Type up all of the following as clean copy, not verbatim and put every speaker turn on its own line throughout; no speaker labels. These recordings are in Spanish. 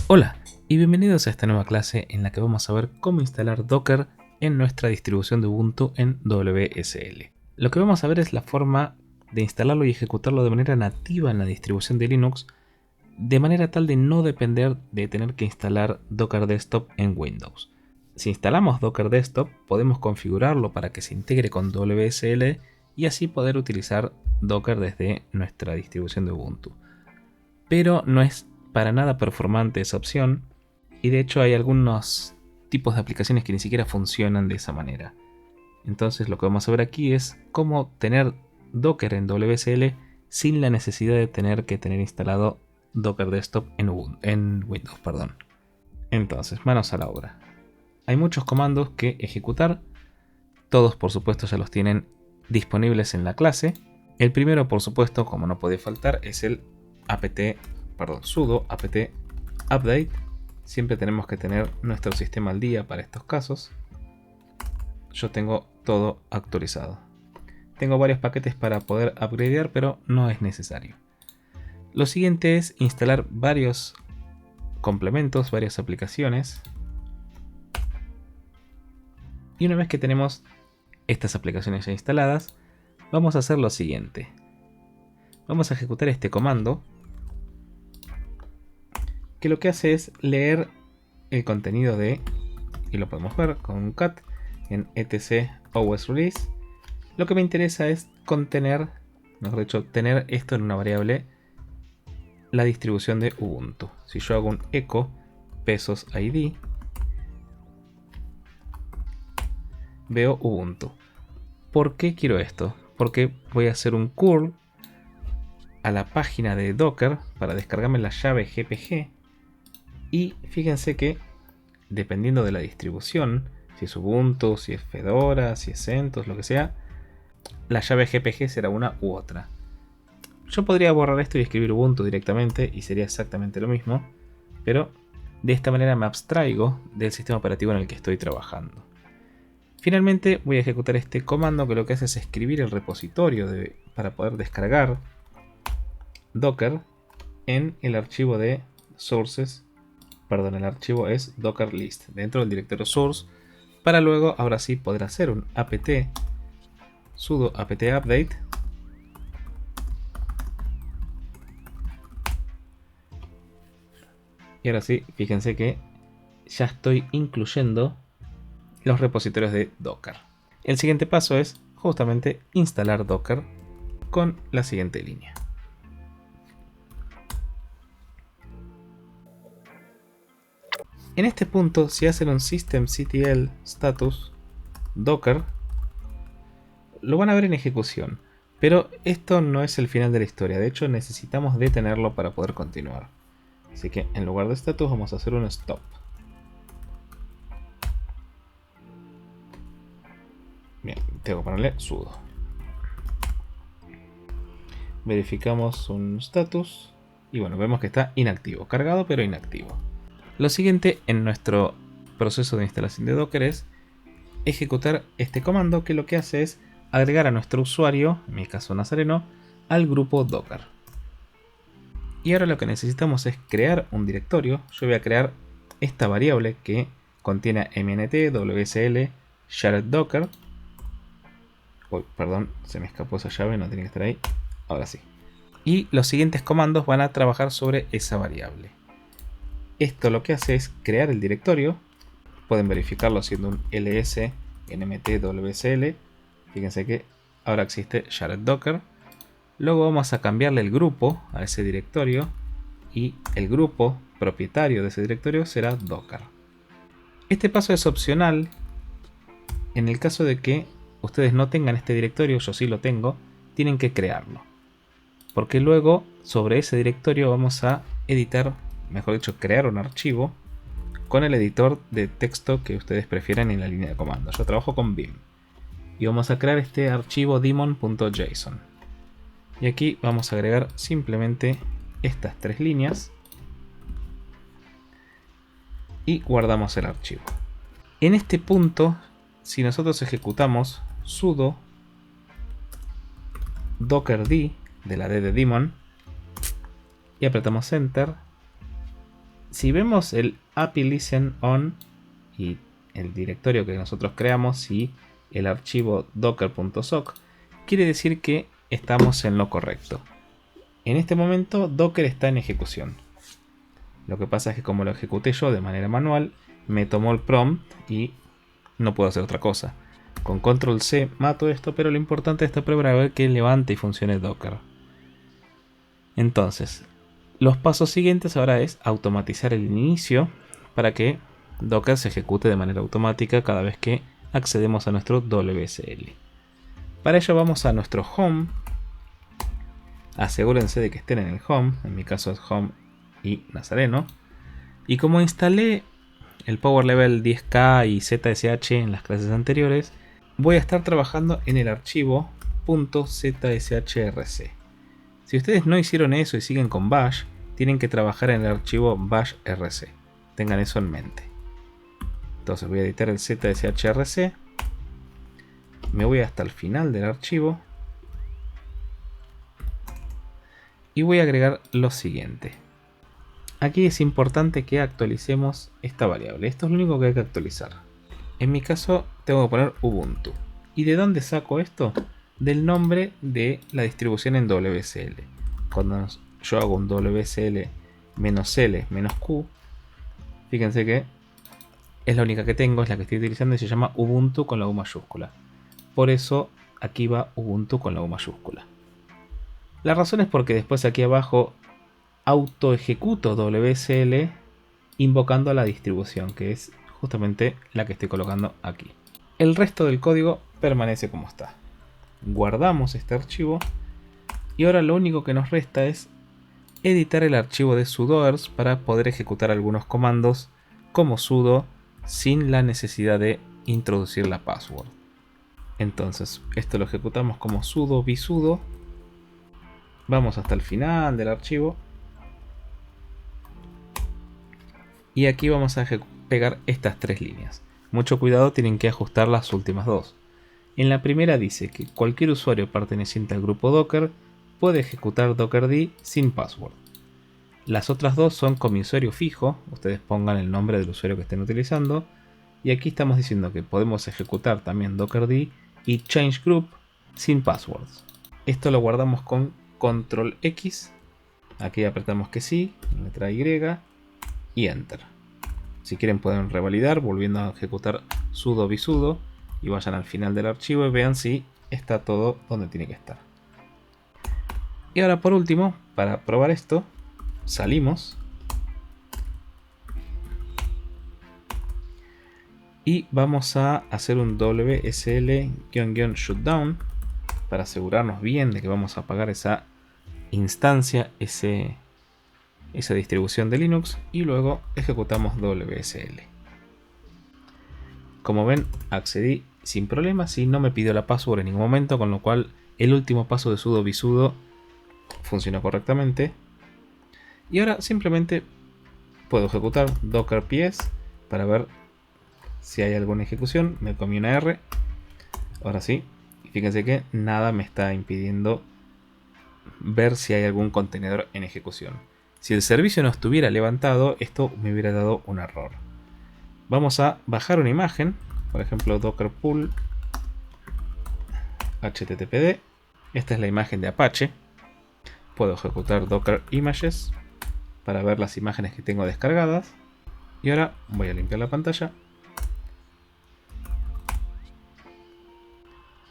Hola y bienvenidos a esta nueva clase en la que vamos a ver cómo instalar Docker en nuestra distribución de Ubuntu en WSL. Lo que vamos a ver es la forma de instalarlo y ejecutarlo de manera nativa en la distribución de Linux, de manera tal de no depender de tener que instalar Docker Desktop en Windows. Si instalamos Docker Desktop, podemos configurarlo para que se integre con WSL y así poder utilizar Docker desde nuestra distribución de Ubuntu. Pero no es para nada performante esa opción, y de hecho hay algunos tipos de aplicaciones que ni siquiera funcionan de esa manera. Entonces lo que vamos a ver aquí es cómo tener Docker en WSL sin la necesidad de tener que tener instalado Docker Desktop en Windows. Entonces, manos a la obra. Hay muchos comandos que ejecutar, todos por supuesto ya los tienen disponibles en la clase. El primero, por supuesto, como no puede faltar, es el sudo apt update. Siempre tenemos que tener nuestro sistema al día para estos casos. Yo tengo todo actualizado. Tengo varios paquetes para poder upgradear, pero no es necesario. Lo siguiente es instalar varios complementos, varias aplicaciones. Y una vez que tenemos estas aplicaciones ya instaladas, vamos a hacer lo siguiente. Vamos a ejecutar este comando, que lo que hace es leer el contenido de, y lo podemos ver con un cat en etc os release. Lo que me interesa es contener, mejor dicho, tener esto en una variable, la distribución de Ubuntu. Si yo hago un echo pesos id, veo Ubuntu. ¿Por qué quiero esto? Porque voy a hacer un curl a la página de Docker para descargarme la llave GPG. Y fíjense que dependiendo de la distribución, si es Ubuntu, si es Fedora, si es CentOS, lo que sea, la llave GPG será una u otra. Yo podría borrar esto y escribir Ubuntu directamente y sería exactamente lo mismo, pero de esta manera me abstraigo del sistema operativo en el que estoy trabajando. Finalmente voy a ejecutar este comando que lo que hace es escribir el repositorio para poder descargar Docker en el archivo de sources. El archivo es docker list dentro del directorio source, para luego ahora sí poder hacer un apt sudo apt update y ahora sí, fíjense que ya estoy incluyendo los repositorios de Docker. El siguiente paso es justamente instalar Docker con la siguiente línea. En este punto, si hacen un systemctl status docker, lo van a ver en ejecución, pero esto no es el final de la historia. De hecho, necesitamos detenerlo para poder continuar. Así que en lugar de status vamos a hacer un stop. Bien, tengo que ponerle sudo. Verificamos un status y bueno, vemos que está inactivo, cargado pero inactivo. Lo siguiente en nuestro proceso de instalación de Docker es ejecutar este comando, que lo que hace es agregar a nuestro usuario, en mi caso Nazareno, al grupo Docker. Y ahora lo que necesitamos es crear un directorio. Yo voy a crear esta variable que contiene mnt wsl shared docker. Uy, perdón, se me escapó esa llave, no tiene que estar ahí. Ahora sí. Y los siguientes comandos van a trabajar sobre esa variable. Esto lo que hace es crear el directorio. Pueden verificarlo haciendo un ls nmt wsl. Fíjense que ahora existe shared docker. Luego vamos a cambiarle el grupo a ese directorio y el grupo propietario de ese directorio será docker. Este paso es opcional en el caso de que ustedes no tengan este directorio. Yo sí lo tengo, tienen que crearlo, porque luego sobre ese directorio vamos a editar, mejor dicho, crear un archivo con el editor de texto que ustedes prefieran en la línea de comando. Yo trabajo con Vim y vamos a crear este archivo daemon.json. Y aquí vamos a agregar simplemente estas tres líneas y guardamos el archivo. En este punto, si nosotros ejecutamos sudo dockerd de la D de daemon y apretamos enter, Si vemos el API listen on y el directorio que nosotros creamos y el archivo docker.soc, quiere decir que estamos en lo correcto. En este momento Docker está en ejecución. Lo que pasa es que como lo ejecuté yo de manera manual, me tomó el prompt y no puedo hacer otra cosa. Con control C mato esto, pero lo importante de esta prueba es ver que levante y funcione Docker. Entonces, los pasos siguientes ahora es automatizar el inicio para que Docker se ejecute de manera automática cada vez que accedemos a nuestro WSL. Para ello vamos a nuestro home. Asegúrense de que estén en el home, en mi caso es home y Nazareno. Y como instalé el Power Level 10K y ZSH en las clases anteriores, voy a estar trabajando en el archivo .zshrc. Si ustedes no hicieron eso y siguen con bash, tienen que trabajar en el archivo bashrc. Tengan eso en mente. Entonces voy a editar el ZSHRC. Me voy hasta el final del archivo. Y voy a agregar lo siguiente. Aquí es importante que actualicemos esta variable. Esto es lo único que hay que actualizar. En mi caso tengo que poner Ubuntu. ¿Y de dónde saco esto? Del nombre de la distribución en WSL. Cuando yo hago un WSL -L-Q, fíjense que es la única que tengo, es la que estoy utilizando y se llama Ubuntu con la U mayúscula. Por eso aquí va Ubuntu con la U mayúscula. La razón es porque después aquí abajo auto ejecuto WSL invocando a la distribución, que es justamente la que estoy colocando aquí. El resto del código permanece como está. Guardamos este archivo y ahora lo único que nos resta es editar el archivo de sudoers para poder ejecutar algunos comandos como sudo sin la necesidad de introducir la password. Entonces esto lo ejecutamos como sudo vsudo. Vamos hasta el final del archivo y aquí vamos a pegar estas tres líneas. Mucho cuidado, tienen que ajustar las últimas dos. En la primera dice que cualquier usuario perteneciente al grupo Docker puede ejecutar dockerd sin password. Las otras dos son con mi usuario fijo, ustedes pongan el nombre del usuario que estén utilizando, y aquí estamos diciendo que podemos ejecutar también dockerd y change group sin passwords. Esto lo guardamos con control X, aquí apretamos que sí, letra Y y enter. Si quieren pueden revalidar volviendo a ejecutar sudo vsudo y vayan al final del archivo y vean si está todo donde tiene que estar. Y ahora por último, para probar esto, salimos y vamos a hacer un WSL-shutdown para asegurarnos bien de que vamos a apagar esa instancia, esa distribución de Linux, y luego ejecutamos WSL. Como ven, accedí sin problemas y no me pidió la password en ningún momento, con lo cual el último paso de sudo vsudo funcionó correctamente. Y ahora simplemente puedo ejecutar docker ps para ver si hay alguna ejecución. Me comí una R. Ahora sí. Y fíjense que nada me está impidiendo ver si hay algún contenedor en ejecución. Si el servicio no estuviera levantado, esto me hubiera dado un error. Vamos a bajar una imagen. Por ejemplo, docker pull httpd. Esta es la imagen de Apache. Puedo ejecutar docker images para ver las imágenes que tengo descargadas. Y ahora voy a limpiar la pantalla.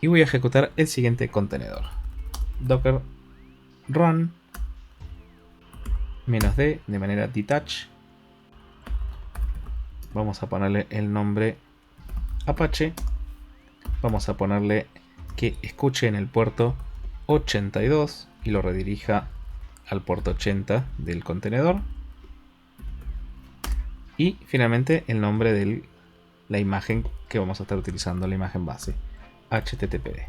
Y voy a ejecutar el siguiente contenedor. Docker run -d de manera detach. Vamos a ponerle el nombre Apache. Vamos a ponerle que escuche en el puerto 82 y lo redirija al puerto 80 del contenedor. Y finalmente el nombre de la imagen que vamos a estar utilizando, la imagen base, httpd.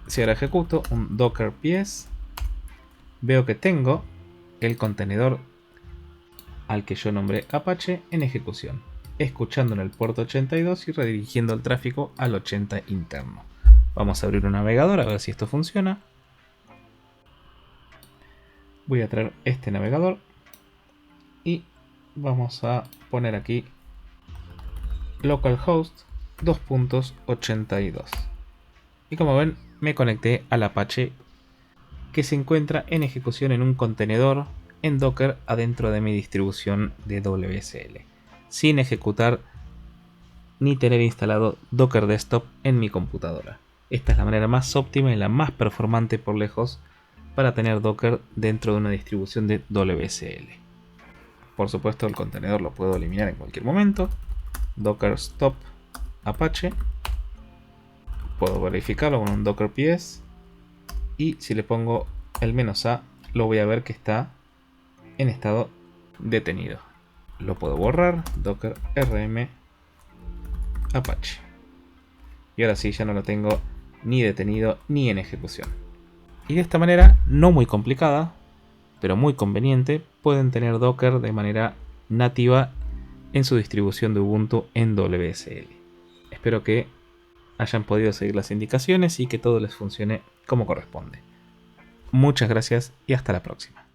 Si ahora ejecuto un docker ps, veo que tengo el contenedor al que yo nombré Apache en ejecución, escuchando en el puerto 82 y redirigiendo el tráfico al 80 interno. Vamos a abrir un navegador a ver si esto funciona. Voy a traer este navegador y vamos a poner aquí localhost 2.82. Y como ven, me conecté al Apache que se encuentra en ejecución en un contenedor en Docker adentro de mi distribución de WSL, sin ejecutar ni tener instalado Docker Desktop en mi computadora. Esta es la manera más óptima y la más performante por lejos para tener Docker dentro de una distribución de WSL. Por supuesto, el contenedor lo puedo eliminar en cualquier momento. Docker stop Apache. Puedo verificarlo con un Docker PS. Y si le pongo el "-a", lo voy a ver que está en estado detenido. Lo puedo borrar. Docker rm Apache. Y ahora sí, ya no lo tengo ni detenido ni en ejecución. Y de esta manera, no muy complicada, pero muy conveniente, pueden tener Docker de manera nativa en su distribución de Ubuntu en WSL. Espero que hayan podido seguir las indicaciones y que todo les funcione como corresponde. Muchas gracias y hasta la próxima.